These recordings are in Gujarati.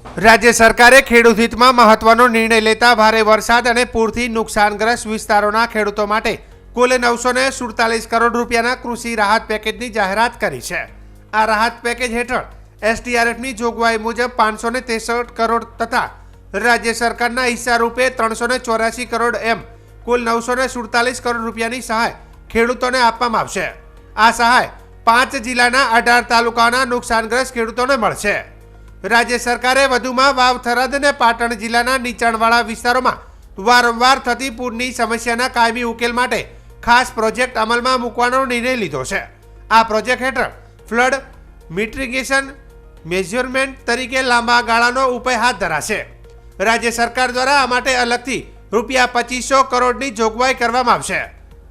રાજ્ય સરકારે ખેડૂત હિતમાં મહત્વનો નિર્ણય લેતા ભારે વરસાદ અને પૂરથી નુકસાનગ્રસ્ત વિસ્તારોના ખેડૂતો માટે કુલ 947 કરોડ રૂપિયાના કૃષિ રાહત પેકેજની જાહેરાત કરી છે। આ રાહત પેકેજ હેઠળ એસડીઆરએફની જોગવાઈ મુજબ 563 કરોડ તથા રાજ્ય સરકારના હિસ્સા રૂપે 384 કરોડ એમ કુલ 947 કરોડ રૂપિયાની સહાય ખેડૂતોને આપવામાં આવશે। આ સહાય 5 જિલ્લાના 18 તાલુકાના નુકસાનગ્રસ્ત ખેડૂતોને મળશે। રાજ્ય સરકારે વધુમાં વાવ, થરાદ અને પાટણ જિલ્લાના નીચાણવાળા વિસ્તારોમાં વારંવાર થતી પૂરની સમસ્યાના કાયમી ઉકેલ માટે ખાસ પ્રોજેક્ટ અમલમાં મૂકવાનો નિર્ણય લીધો છે। આ પ્રોજેક્ટ હેઠળ ફ્લડ મિટિગેશન મેઝરમેન્ટ તરીકે લાંબા ગાળાનો ઉપાય હાથ ધરાશે। રાજ્ય સરકાર દ્વારા આ માટે અલગથી ₹2500 કરોડની જોગવાઈ કરવામાં આવશે।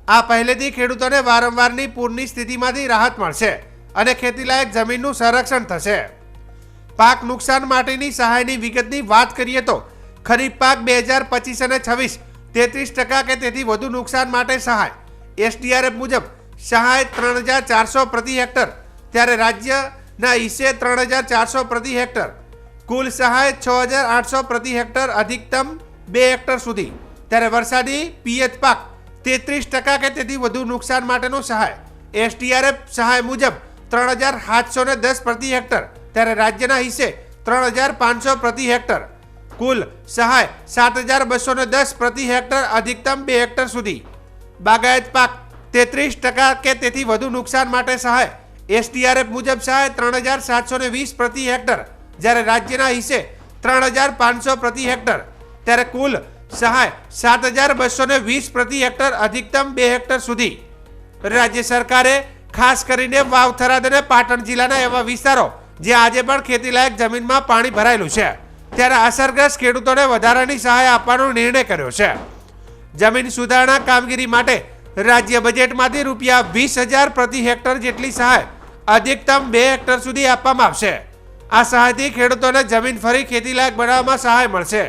આ પહેલેથી ખેડૂતોને વારંવારની પૂરની સ્થિતિમાંથી રાહત મળશે અને ખેતીલાયક જમીનનું સંરક્ષણ થશે। પાક નુકસાન માટેની સહાયની વિગતની વાત કરીએ તો ખરીફ પાક 2025 અને 26 33% કે તેથી વધુ નુકસાન માટે સહાય એસડીઆરએફ મુજબ સહાય 3400 પ્રતિ હેક્ટર, ત્યારે રાજ્યના હિસ્સે 3400 પ્રતિ હેક્ટર, કુલ સહાય 6800 પ્રતિ હેક્ટર, અધિકતમ 2 હેક્ટર સુધી। ત્યારે વરસાદી પિયત પાક 33% કે તેથી વધુ નુકસાન માટેનો સહાય એસડીઆરએફ સહાય મુજબ 3710 પ્રતિ હેક્ટર, ત્યારે રાજ્યના હિસ્સે 3500 પ્રતિ હેક્ટર, કુલ સહાય 7210 પ્રતિ હેક્ટર, અધિકતમ 2 હેક્ટર સુધી। બાગાયત પાક 33% કે તેથી વધુ નુકસાન માટે સહાય એસડીઆરએફ મુજબ સહાય 3720 પ્રતિ હેક્ટર, જ્યારે રાજ્યના હિસ્સે 3500 પ્રતિ હેક્ટર, ત્યારે કુલ સહાય 7220 પ્રતિ હેક્ટર, અધિકતમ 2 હેક્ટર સુધી। રાજ્ય સરકારે ખાસ કરીને વાવ, થરાદ અને પાટણ જિલ્લાના એવા વિસ્તારો જ્યાં આજે પણ ખેતીલાયક જમીનમાં પાણી ભરાયેલું છે ત્યારે અસરગ્રસ્ત ખેડૂતોને વધારાની સહાય આપવાનો નિર્ણય કર્યો છે। જમીન સુધારણા કામગીરી માટે રાજ્ય બજેટમાંથી ₹20,000 પ્રતિ હેક્ટર જેટલી સહાય અધિકતમ 2 હેક્ટર સુધી આપવામાં આવશે। આ સહાયથી ખેડૂતોને જમીન ફરી ખેતીલાયક બનાવવામાં સહાય મળશે।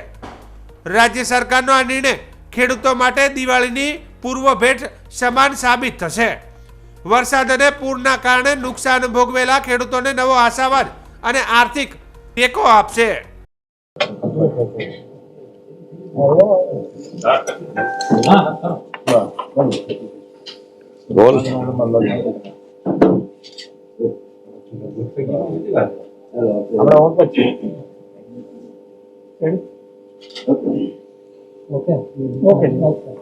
રાજ્ય સરકારનો આ નિર્ણય ખેડૂતો માટે દિવાળીની પૂર્વ ભેટ સમાન સાબિત થશે। વરસાદ અને પૂરના કારણે નુકસાન ભોગવેલા ખેડૂતોને નવો આશાવાદ અને આર્થિક ટેકો આપશે।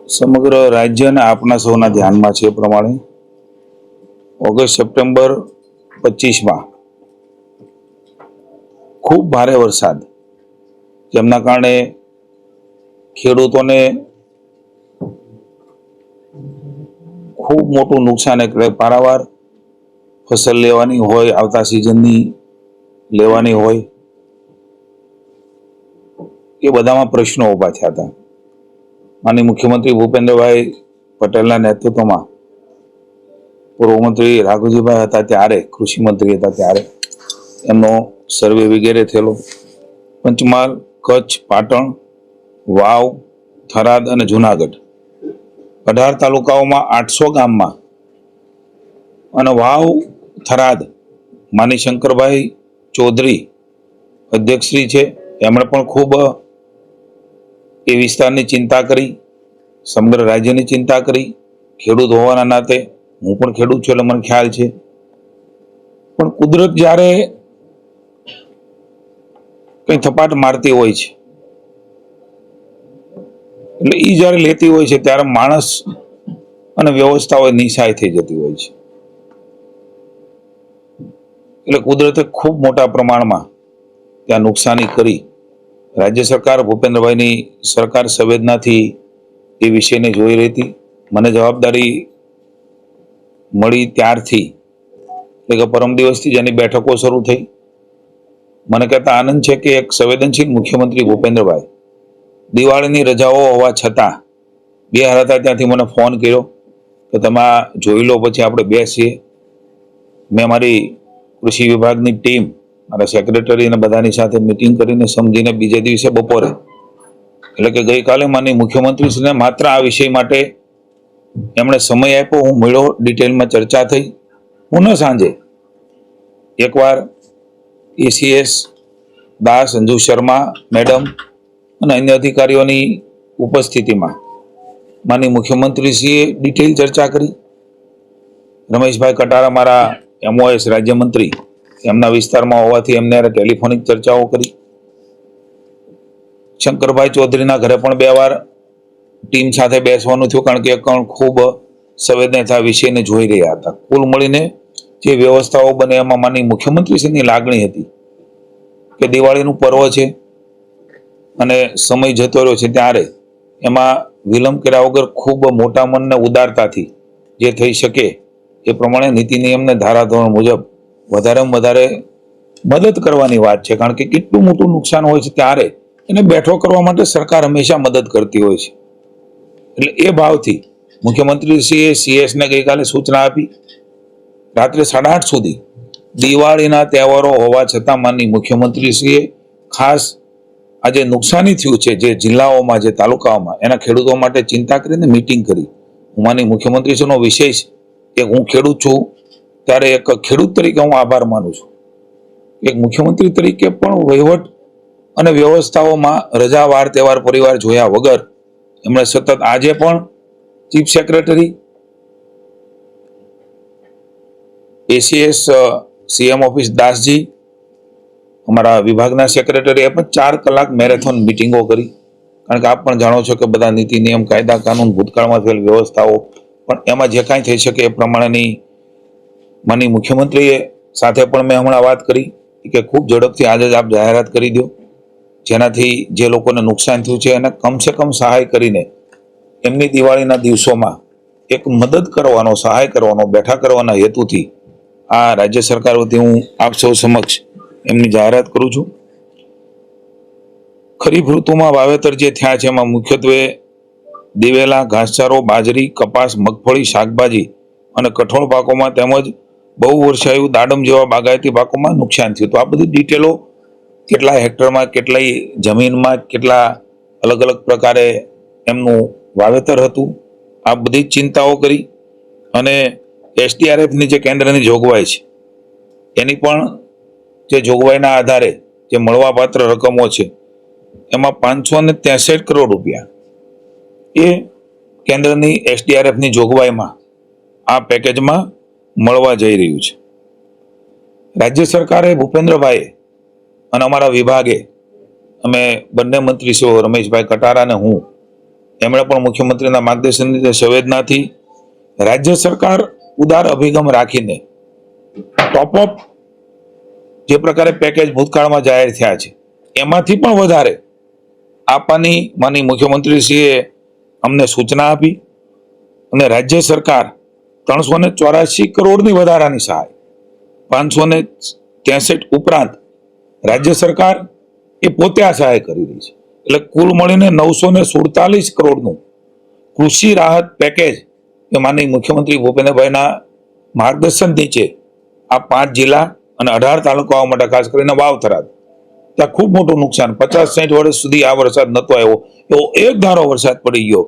સમગ્ર રાજ્ય અને આપના સૌના ધ્યાનમાં છે પ્રમાણે ઓગસ્ટ સપ્ટેમ્બર 25 ખૂબ ભારે વરસાદ, જેમના કારણે ખેડૂતોને ખૂબ મોટું નુકસાન, એટલે પારાવાર ફસલ લેવાની હોય, આવતા સિઝનની લેવાની હોય, એ બધામાં પ્રશ્નો ઊભા થયા હતા। માનનીય મુખ્યમંત્રી ભૂપેન્દ્રભાઈ પટેલના નેતૃત્વમાં પૂર્વ મંત્રી રાઘુજીભાઈ હતા ત્યારે, કૃષિ મંત્રી હતા ત્યારે એમનો સર્વે વગેરે થયેલો। પંચમહાલ, કચ્છ, પાટણ, વાવ, થરાદ અને જુનાગઢ 18 તાલુકાઓમાં 800 ગામમાં, અને વાવ, થરાદ માની શંકરભાઈ ચૌધરી અધ્યક્ષશ્રી છે, એમણે પણ ખૂબ એ વિસ્તારની ચિંતા કરી, સમગ્ર રાજ્યની ચિંતા કરી। ખેડૂત હોવાના નાતે હું પણ ખેડૂત છું એટલે મને ખ્યાલ છે, પણ કુદરત જ્યારે કઈ થપાટ મારતી હોય છે એટલે એ જ્યારે લેતી હોય છે ત્યારે માણસ અને વ્યવસ્થાઓ નિશાય થઈ જતી હોય છે। એટલે કુદરતે ખૂબ મોટા પ્રમાણમાં ત્યાં નુકસાની કરી। રાજ્ય સરકાર, ભૂપેન્દ્રભાઈની સરકાર સંવેદનાથી એ વિષયને જોઈ રહી હતી। મને જવાબદારી મળી ત્યારથી, એટલે કે પરમ દિવસથી જેની બેઠકો શરૂ થઈ, મને કહેતા આનંદ છે કે એક સંવેદનશીલ મુખ્યમંત્રી ભૂપેન્દ્રભાઈ દિવાળીની રજાઓ હોવા છતાં બિહાર હતા ત્યાંથી મને ફોન કર્યો કે તમે આ જોઈ લો, પછી આપણે બેસીએ। મેં મારી કૃષિ વિભાગની ટીમ, મારા સેક્રેટરી અને બધાની સાથે મિટિંગ કરીને સમજીને બીજે દિવસે બપોરે, એટલે કે ગઈકાલે માનનીય મુખ્યમંત્રીશ્રીને માત્ર આ વિષય માટે એમણે સમય આપ્યો, હું મળ્યો, ડિટેલમાં ચર્ચા થઈ। પુનઃ સાંજે એકવાર એસીએસ દાસ, અંજુ શર્મા મેડમ અને અન્ય અધિકારીઓની ઉપસ્થિતિમાં માનનીય મુખ્યમંત્રીશ્રીએ ડિટેલ ચર્ચા કરી. રમેશભાઈ કટારા મારા MOS રાજ્યમંત્રી એમના વિસ્તારમાં હોવાથી એમને ટેલિફોનિક ચર્ચાઓ કરી. શંકરભાઈ ચૌધરીના ઘરે પણ 2 વાર ટીમ સાથે બેસવાનું થયું, કારણ કે ખૂબ સંવેદનશીલ વિષયને જોઈ રહ્યા હતા. કુલ મળીને જે વ્યવસ્થાઓ બને એમાં માનનીય મુખ્યમંત્રીશ્રીની લાગણી હતી કે દિવાળીનું પર્વ છે અને સમય જતો રહ્યો છે, ત્યારે એમાં વિલંબ કર્યા વગર ખૂબ મોટા મનને ઉદારતાથી જે થઈ શકે એ પ્રમાણે નીતિ નિયમને ધારાધોરણ મુજબ વધારેમાં વધારે મદદ કરવાની વાત છે. કારણ કે કેટલું મોટું નુકસાન હોય છે ત્યારે એને બેઠો કરવા માટે સરકાર હંમેશા મદદ કરતી હોય છે. એટલે એ ભાવથી મુખ્યમંત્રીશ્રીએ CS ને ગઈકાલે સૂચના આપી. રાત્રે 8:30 સુધી દિવાળીના તહેવારો હોવા છતાં માનનીય મુખ્યમંત્રીશ્રીએ ખાસ આ જે નુકસાની થયું છે જે જિલ્લાઓમાં, જે તાલુકાઓમાં, એના ખેડૂતો માટે ચિંતા કરીને મીટિંગ કરી. હું માનનીય મુખ્યમંત્રીશ્રીનો વિશેષ કે હું ખેડૂત છું ત્યારે એક ખેડૂત તરીકે હું આભાર માનું છું. એક મુખ્યમંત્રી તરીકે પણ વહીવટ અને વ્યવસ્થાઓમાં રજા, વાર તહેવાર, પરિવાર જોયા વગર એમણે સતત આજે પણ chief secretary, ACS CM office દાસજી, અમારા વિભાગના સેક્રેટરી એ પણ 4 કલાક મેરેથોન મિટિંગો કરી. કારણ કે આપ પણ જાણો છો કે બધા નીતિ નિયમ, કાયદા, કાનૂન, ભૂતકાળમાં થયેલ વ્યવસ્થાઓ, પણ એમાં જે કાંઈ થઈ શકે એ પ્રમાણેની માનનીય મુખ્યમંત્રીએ સાથે પણ મેં હમણાં વાત કરી કે ખૂબ ઝડપથી આજે જ આપ જાહેરાત કરી દો, જેનાથી જે લોકોને નુકસાન થયું છે એને કમસે કમ સહાય કરીને એમની દિવાળીના દિવસોમાં એક મદદ કરવાનો, સહાય કરવાનો, બેઠા કરવાના હેતુથી આ રાજ્ય સરકાર વતી હું આપ સૌ સમક્ષ એમની જાહેરાત કરું છું. ખરીફ ઋતુમાં વાવેતર જે થયા છે એમાં મુખ્યત્વે દિવેલા, ઘાસચારો, બાજરી, કપાસ, મગફળી, શાકભાજી અને કઠોળ પાકોમાં તેમજ બહુ વર્ષાયું દાડમ જેવા બાગાયતી પાકોમાં નુકસાન થયું. તો આ બધી ડિટેલો કેટલા હેક્ટરમાં, કેટલી જમીનમાં, કેટલા અલગ અલગ પ્રકારે એમનું વાવેતર હતું, આ બધી ચિંતાઓ કરી. અને SDRFની જે કેન્દ્રની જોગવાઈ છે એની પણ જે જોગવાઈના આધારે જે મળવાપાત્ર રકમો છે એમાં 563 કરોડ રૂપિયા એ કેન્દ્રની SDRFની જોગવાઈમાં આ પેકેજમાં મળવા જઈ રહ્યું છે. રાજ્ય સરકારે, ભૂપેન્દ્રભાઈ અને અમારા વિભાગે, અમે બંને મંત્રીશ્રીઓ રમેશભાઈ કટારા અને હું, એમણે પણ મુખ્યમંત્રીના માર્ગદર્શનની સંવેદનાથી રાજ્ય સરકાર ઉદાર અભિગમ રાખીને ટોપઅપ જે પ્રકારે પેકેજ ભૂતકાળમાં જાહેર થયા છે એમાંથી પણ વધારે આપવાની માનનીય મુખ્યમંત્રીશ્રીએ અમને સૂચના આપી. અને રાજ્ય સરકાર 384 કરોડની વધારાની સહાય, 563 ઉપરાંત રાજ્ય સરકાર એ પોતે આ સહાય કરી રહી છે. એટલે કુલ મળીને 947 કરોડનું કૃષિ રાહત પેકેજ એ માનનીય મુખ્યમંત્રી ભૂપેન્દ્રભાઈના માર્ગદર્શન નીચે આ 5 જિલ્લા અને 18 તાલુકાઓ માટે, ખાસ કરીને વાવ, થરાદ, ત્યાં ખૂબ મોટું નુકસાન, 50-60 વર્ષ સુધી આ વરસાદ નહોતો આવ્યો એવો એક ધારો વરસાદ પડી ગયો.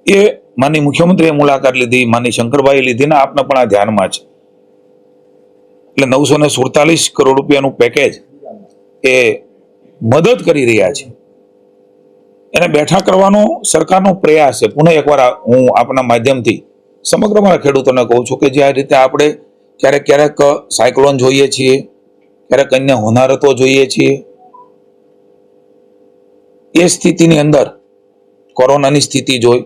એ માનનીય મુખ્યમંત્રીએ મુલાકાત લીધી, માનનીય શંકરભાઈ લીધી, ને આપને પણ આ ધ્યાનમાં છે. એટલે 947 કરોડ રૂપિયાનું પેકેજ એ મદદ કરી રહ્યા છે. એને બેઠા કરવાનો સરકારનો પ્રયાસ છે. પુનઃ એકવાર હું આપના માધ્યમથી સમગ્ર મારા ખેડૂતોને કહું છું કે જે આ રીતે આપણે ક્યારેક સાયક્લોન જોઈએ છીએ, ક્યારેક અન્ય હોનારતો જોઈએ છીએ, એ સ્થિતિની અંદર કોરોનાની સ્થિતિ જોઈ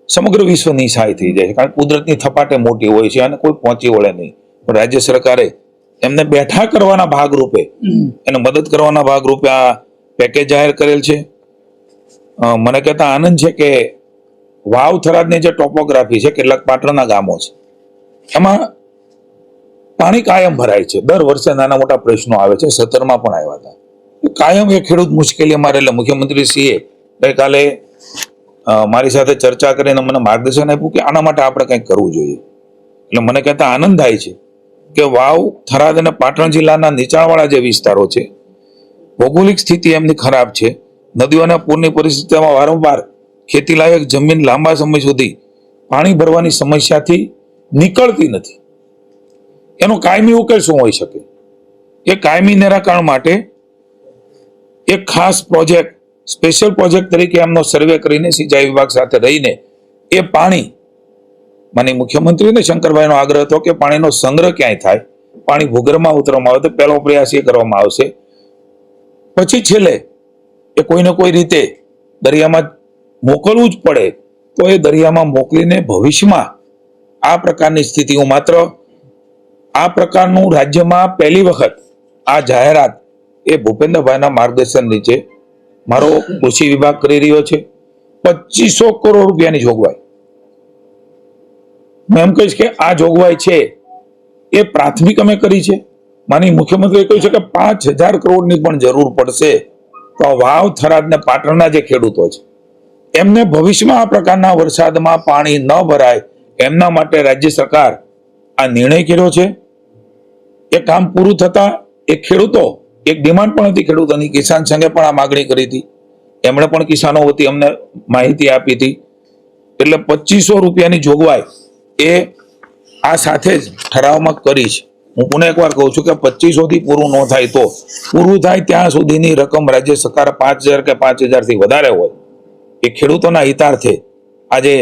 સમગ્ર વિશ્વ નિસહાય થઈ જાય છે. કારણ કે કુદરતની થપાટે મોટી હોય છે અને કોઈ પહોંચી વળે નહીં. પણ રાજ્ય સરકારે એમને બેઠા કરવાના ભાગરૂપે, એને મદદ કરવાના ભાગરૂપે આ પેકેજ જાહેર કરેલ છે. મને કહેતા આનંદ છે કે વાવ, થરાદની જે ટોપોગ્રાફી છે, કેટલાક પાટણના ગામો છે, એમાં પાણી કાયમ ભરાય છે. દર વર્ષે નાના મોટા પ્રશ્નો આવે છે. 17માં પણ આવ્યા હતા. કાયમ એ ખેડૂત મુશ્કેલીમાં રહે. એટલે મુખ્યમંત્રીશ્રીએ ગઈકાલે મારી સાથે ચર્ચા કરીને મને માર્ગદર્શન આપ્યું કે આના માટે આપણે કંઈક કરવું જોઈએ. એટલે મને કહેતા આનંદ થાય છે કે વાવ, થરાદ અને પાટણ જિલ્લાના નીચાણવાળા જે વિસ્તારો છે, ભૌગોલિક સ્થિતિ એમની ખરાબ છે. નદીઓના પૂરની પરિસ્થિતિમાં વારંવાર ખેતીલાયક જમીન લાંબા સમય સુધી પાણી ભરવાની સમસ્યાથી નીકળતી નથી. એનો કાયમી ઉકેલ શું હોઈ શકે? એ કાયમી નિરાકરણ માટે એક ખાસ પ્રોજેક્ટ, સ્પેશિયલ પ્રોજેક્ટ તરીકે એમનો સર્વે કરીને સિંચાઈ વિભાગ સાથે રહીને એ પાણી, માનનીય મુખ્યમંત્રીને શંકરભાઈનો આગ્રહ હતો કે પાણીનો સંગ્રહ ક્યાંય થાય, પાણી ભૂગર્ભમાં ઉતરવામાં આવે, તો પહેલો પ્રયાસ એ કરવામાં આવશે. પછી છેલ્લે એ કોઈને કોઈ રીતે દરિયામાં મોકલવું જ પડે તો એ દરિયામાં મોકલીને ભવિષ્યમાં આ પ્રકારની સ્થિતિ, હું માત્ર આ પ્રકારનું રાજ્યમાં પહેલી વખત આ જાહેરાત એ ભૂપેન્દ્રભાઈના માર્ગદર્શન નીચે મારો કૃષિ વિભાગ કરી રહ્યો છે. 2500 કરોડ રૂપિયાની જોગવાઈ. હું એમ કહીશ કે આ જોગવાઈ છે એ પ્રાથમિક અમે કરી છે. માનનીય મુખ્યમંત્રીએ કહ્યું છે કે 5000 કરોડની પણ જરૂર પડશે તો આ વાવ, થરાદ ને પાટણના જે ખેડૂતો છે એમને ભવિષ્યમાં આ પ્રકારના વરસાદમાં પાણી ન ભરાય એમના માટે રાજ્ય સરકાર આ નિર્ણય કર્યો છે. એ કામ પૂરું થતા એ ખેડૂતો, એક ડિમાન્ડ પણ હતી ખેડૂતોની, કિસાન સંઘે પણ આ માગણી કરી હતી, એમણે પણ કિસાનો વતી અમને માહિતી આપી હતી. એટલે 2500 રૂપિયાની જોગવાઈ એ આ સાથે જ ઠરાવમાં કરી છે. હું પુનઃ એકવાર કહું છું કે 2500 થી પૂરું ન થાય તો પૂરું થાય ત્યાં સુધીની રકમ રાજ્ય સરકાર 5000 કે 5000 થી વધારે હોય એ ખેડૂતોના હિતાર્થે આજે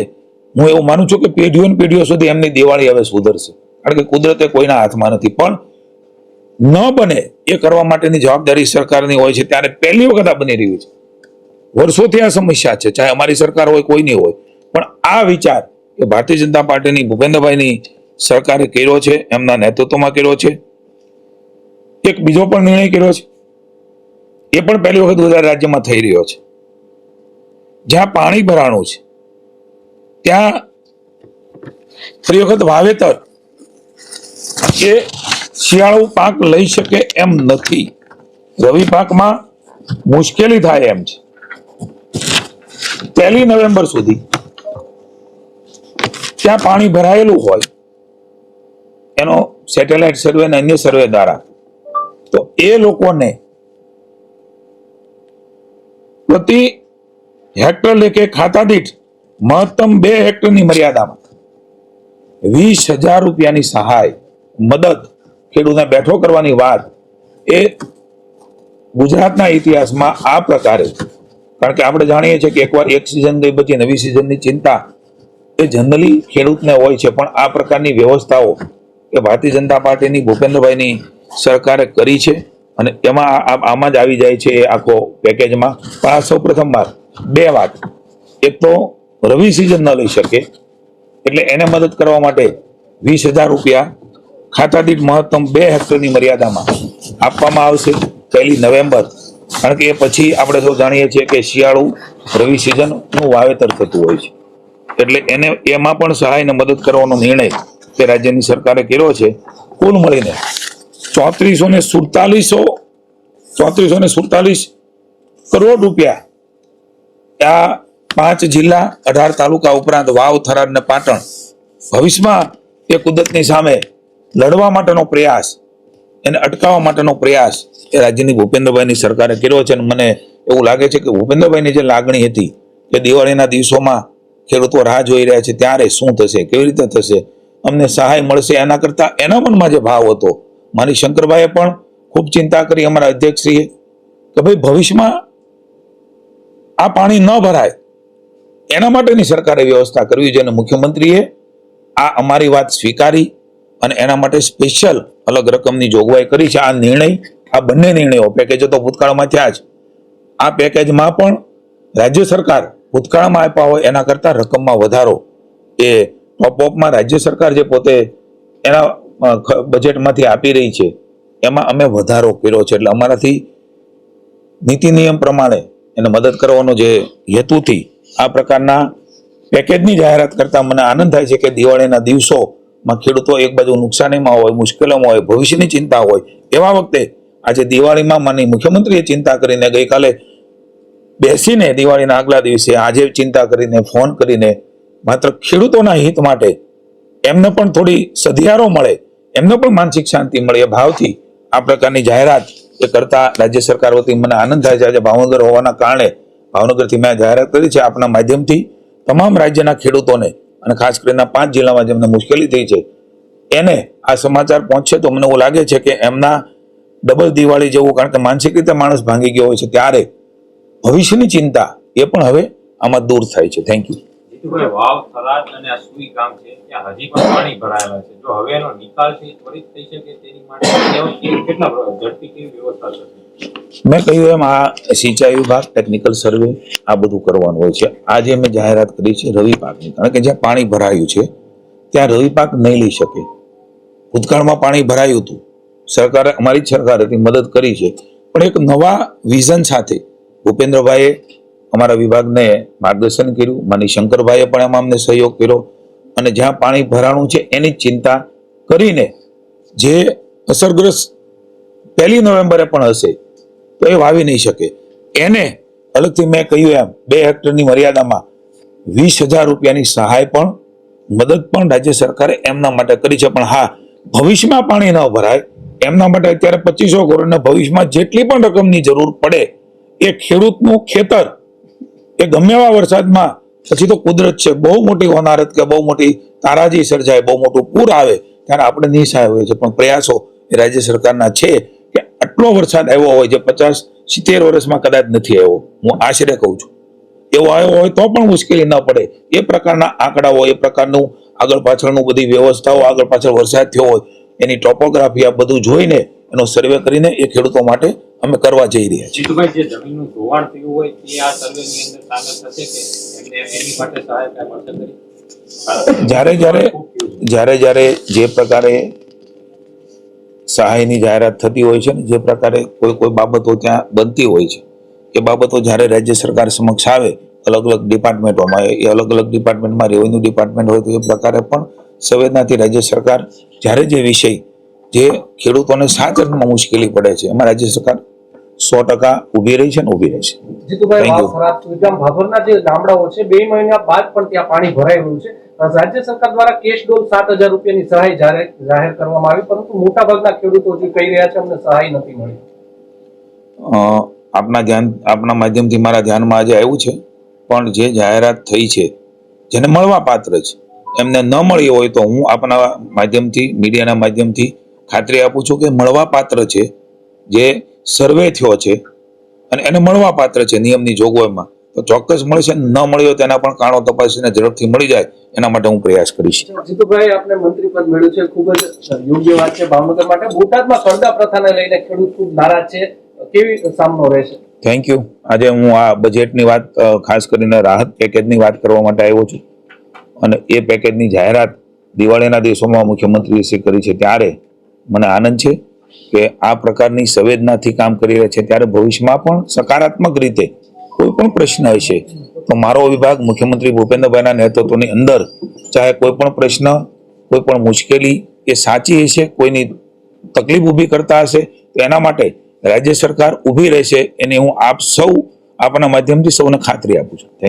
હું એવું માનું છું કે પેઢીઓ સુધી એમની દિવાળી હવે સુધરશે. કારણ કે કુદરતે કોઈના હાથમાં નથી, પણ ન બને એ કરવા માટેની જવાબદારી સરકારની હોય છે. ત્યારે પહેલી વખત આ બની રહ્યું છે. વર્ષોથી આ સમસ્યા છે, ચાહે અમારી સરકાર હોય, કોઈની હોય, પણ આ વિચાર એ ભારતીય જનતા પાર્ટીની, ભૂપેન્દ્રભાઈની સરકારે કર્યો છે, એમના નેતૃત્વમાં કર્યો છે. એક બીજો પણ નિર્ણય કર્યો છે, એ પણ પહેલી વખત ગુજરાત રાજ્યમાં થઈ રહ્યો છે. જ્યાં પાણી ભરાણું છે ત્યાં ફરી વખત વાવેતર એ શિયાળુ પાક લઈ શકે એમ નથી. રવિ પાકમાં મુશ્કેલી થાય એમ છે. 1 નવેમ્બર સુધી ત્યાં પાણી ભરાયેલું હોય એનો સેટેલાઇટ સર્વે અને અન્ય સર્વે દ્વારા તો એ લોકોને પ્રતિ હેક્ટર લેખે ખાતા દીઠ મહત્તમ 2 હેક્ટરની મર્યાદામાં 20,000 રૂપિયાની સહાય, મદદ ખેડૂતને બેઠો કરવાની વાત એ ગુજરાતના ઇતિહાસમાં આ પ્રકારે, કારણ કે આપણે જાણીએ છીએ કે એકવાર એક સિઝન ગઈ પછી નવી સિઝનની ચિંતા એ જનરલી ખેડૂતને હોય છે, પણ આ પ્રકારની વ્યવસ્થાઓ એ ભારતીય જનતા પાર્ટીની, ભૂપેન્દ્રભાઈની સરકારે કરી છે અને એમાં આમાં જ આવી જાય છે એ આખો પેકેજમાં. પણ આ સૌ પ્રથમવાર 2 વાત, એક તો રવિ સિઝન ન લઈ શકે એટલે એને મદદ કરવા માટે 20,000 રૂપિયા ખાતા દીઠ મહત્તમ 2 હેક્ટરની મર્યાદામાં આપવામાં આવશે 1 નવેમ્બર. કારણ કે એ પછી આપણે સૌ જાણીએ છીએ કે શિયાળુ રવિ સિઝનનું વાવેતર થતું હોય છે, એટલે એને એમાં પણ સહાય ને મદદ કરવાનો નિર્ણય તે રાજ્યની સરકારે કર્યો છે. કુલ મળીને 3447 કરોડ રૂપિયા આ 5 જિલ્લા, 18 તાલુકા ઉપરાંત વાવ, થરાદ ને પાટણ ભવિષ્યમાં એ કુદરતની સામે લડવા માટેનો પ્રયાસ, એને અટકાવવા માટેનો પ્રયાસ એ રાજ્યની ભૂપેન્દ્રભાઈની સરકારે કર્યો છે. અને મને એવું લાગે છે કે ભૂપેન્દ્રભાઈની જે લાગણી હતી કે દિવાળીના દિવસોમાં ખેડૂતો રાહ જોઈ રહ્યા છે, ત્યારે શું થશે, કેવી રીતે થશે, અમને સહાય મળશે, એના કરતા એના મનમાં જે ભાવ હતો, માની શંકરભાઈએ પણ ખૂબ ચિંતા કરી, અમારા અધ્યક્ષશ્રીએ, કે ભાઈ ભવિષ્યમાં આ પાણી ન ભરાય એના માટેની સરકારે વ્યવસ્થા કરવી જોઈએ. અને મુખ્યમંત્રીએ આ અમારી વાત સ્વીકારી અને એના માટે સ્પેશિયલ અલગ રકમની જોગવાઈ કરી છે. આ નિર્ણય, આ બંને નિર્ણયો, પેકેજો તો ભૂતકાળમાં થયા જ, આ પેકેજમાં પણ રાજ્ય સરકાર ભૂતકાળમાં આપ્યા હોય એના કરતા રકમમાં વધારો, એ ટોપઅપમાં રાજ્ય સરકાર જે પોતે એના બજેટમાંથી આપી રહી છે એમાં અમે વધારો કર્યો છે. એટલે અમારાથી નીતિ નિયમ પ્રમાણે એને મદદ કરવાનો જે હેતુથી આ પ્રકારના પેકેજની જાહેરાત કરતા મને આનંદ થાય છે કે દિવાળીના દિવસોમાં ખેડૂતો એક બાજુ નુકસાનીમાં હોય, મુશ્કેલીમાં હોય, ભવિષ્યની ચિંતા હોય, એવા વખતે આજે દિવાળીમાં માનનીય મુખ્યમંત્રીએ ચિંતા કરીને ગઈકાલે બેસીને દિવાળીના આગલા દિવસે આજે ચિંતા કરીને, ફોન કરીને, માત્ર ખેડૂતોના હિત માટે એમને પણ થોડી સધિયારો મળે, એમને પણ માનસિક શાંતિ મળે એ ભાવથી આ પ્રકારની જાહેરાત એ કરતા રાજ્ય સરકાર વતી મને આનંદ થાય છે. આજે ભાવનગર હોવાના કારણે ભાવનગરથી મેં જાહેરાત કરી છે. આપના માધ્યમથી તમામ રાજ્યના ખેડૂતોને અને ખાસ કરીને 5 જિલ્લામાં જેમને મુશ્કેલી થઈ છે એને આ સમાચાર પહોંચશે તો મને એવું લાગે છે કે એમના ડબલ દિવાળી જેવું, કારણ કે માનસિક રીતે માણસ ભાંગી ગયો હોય છે, ત્યારે ભવિષ્યની ચિંતા એ પણ હવે આમાં દૂર થાય છે. Thank you. જીતુભાઈ, વાવ, થરાદ અને આ સુઈ ગામ છે ત્યાં હજી પણ પાણી ભરાયેલા છે. જો હવે એનો નિકાલ છે એ ત્વરિત થઈ શકે તેની માટે કેટલા ઝડપી કેવી વ્યવસ્થા થશે? મેં કહ્યું એમ આ સિંચાઈ વિભાગ, ટેકનિકલ સર્વે આ બધું કરવાનું હોય છે. આજે મેં જાહેરાત કરી છે રવિ પાકની, કારણ કે જ્યાં પાણી ભરાયું છે ત્યાં રવિ પાક નહીં લઈ શકે. ભૂતકાળમાં પાણી ભરાયું હતું, સરકારે, અમારી જ સરકાર હતી, મદદ કરી છે, પણ એક નવા વિઝન સાથે ભૂપેન્દ્રભાઈએ અમારા વિભાગને માર્ગદર્શન કર્યું, માની શંકરભાઈએ પણ એમાં અમને સહયોગ કર્યો, અને જ્યાં પાણી ભરાણું છે એની ચિંતા કરીને જે અસરગ્રસ્ત 1 નવેમ્બરે પણ હશે તો એ વાવી નહીં શકે, એને અલગથી મેં કહ્યું એમ 2 હેક્ટરની મર્યાદામાં 20,000 રૂપિયાની સહાય પણ, મદદ પણ રાજ્ય સરકારે એમના માટે કરી છે. પણ હા, ભવિષ્યમાં પાણી ન ભરાય એમના માટે અત્યારે 2500 કરોડના ભવિષ્યમાં જેટલી પણ રકમની જરૂર પડે એ ખેડૂતનું ખેતર એ ગમે એવા વરસાદમાં, પછી તો કુદરત છે, બહુ મોટી હોનારત કે બહુ મોટી તારાજી સર્જાય, બહુ મોટું પૂર આવે ત્યારે આપણે નિસહાય હોય છે, પણ પ્રયાસો એ રાજ્ય સરકારના છે કે આટલો વરસાદ આવ્યો હોય જે 50-70 વર્ષમાં કદાચ નથી આવ્યો, હું આશરે કહું છું, એવો આવ્યો હોય તો પણ મુશ્કેલી ન પડે એ પ્રકારના આંકડાઓ, એ પ્રકારનું આગળ પાછળનું બધી વ્યવસ્થાઓ, આગળ પાછળ વરસાદ થયો હોય એની ટોપોગ્રાફી આ બધું જોઈને એનો સર્વે કરીને એ ખેડૂતો માટે અમે કરવા જઈ રહ્યા છીએ. જીતુભાઈ, જે જમીનનું ધોવાણ થયું હોય તે આ સર્વેની અંદર સામેલ થશે કે એની માટે સહાય કઈ મળશે ખરી? જ્યારે જે પ્રકારે સહાયની જાહેરાત થતી હોય છે ને, જે પ્રકારે કોઈ બાબતો ત્યાં બનતી હોય છે, એ બાબતો જ્યારે રાજ્ય સરકાર સમક્ષ આવે, અલગ અલગ ડિપાર્ટમેન્ટોમાં, એ અલગ અલગ ડિપાર્ટમેન્ટમાં રેવન્યુ ડિપાર્ટમેન્ટ હોય તો એ પ્રકારે પણ સંવેદનાથી રાજ્ય સરકાર જ્યારે જે વિષય જે ખેડૂતોને સાચ અર્થમાં મુશ્કેલી પડે છે એમાં રાજ્ય સરકાર 100% ઊભી રહી છે ને ઊભી રહેશે. જીતુભાઈ, વાવ, થરાદ, સુઈગામ, ભાભરના જે ગામડાઓ છે 2 મહિના બાદ પણ ત્યાં પાણી ભરાઈ રહ્યું છે. રાજ્ય સરકાર દ્વારા કેશ ડોલ 7,000 રૂપિયાની સહાય જાહેર કરવામાં આવી, પરંતુ મોટાભાગના ખેડૂતો જે કહી રહ્યા છે અમને સહાય નથી મળી. આપના માધ્યમથી મારા ધ્યાનમાં આજે આવ્યું છે, પણ જે જાહેરાત થઈ છે જેને મળવા પાત્ર છે એમને ન મળી હોય તો હું આપના માધ્યમથી, મીડિયાના માધ્યમથી ખાતરી આપું છું કે મળવા પાત્ર છે, જે સર્વે થયો છે અને એને મળવા પાત્ર છે નિયમની જોગવાઈમાં, તો ચોક્કસ મળશે. ન મળ્યો તેના પણ કારણો તપાસીને ઝડપથી મળી જાય એના માટે હું પ્રયાસ કરીશ. જીતુભાઈ, આપને મંત્રી પદ મળ્યું છે, ખૂબ જ યોગ્ય વાત છે ભાવનગર માટે. બોટાદમાં કરડા પ્રથાને લઈને ખેડૂત ખૂબ નારાજ છે, કેવી સામનો રહેશે? Thank you. આજે હું આ બજેટની વાત, ખાસ કરીને રાહત પેકેજની વાત કરવા માટે આવ્યો છું, અને એ પેકેજની જાહેરાત દિવાળીના દિવસોમાં મુખ્યમંત્રીશ્રી કરી છે, ત્યારે મને આનંદ છે કે આ પ્રકારની સંવેદનાથી કામ કરી રહ્યા છે. ત્યારે ભવિષ્યમાં પણ સકારાત્મક રીતે કોઈ પણ પ્રશ્ન હશે તો મારો વિભાગ મુખ્યમંત્રી ભૂપેન્દ્રભાઈના નેતૃત્વની અંદર, ચાહે કોઈ પણ પ્રશ્ન, કોઈ પણ મુશ્કેલી એ સાચી હશે, કોઈની તકલીફ ઊભી કરતા હશે તો એના માટે રાજ્ય સરકાર ઊભી રહેશે, એની હું આપના માધ્યમથી સૌને ખાતરી આપું છું.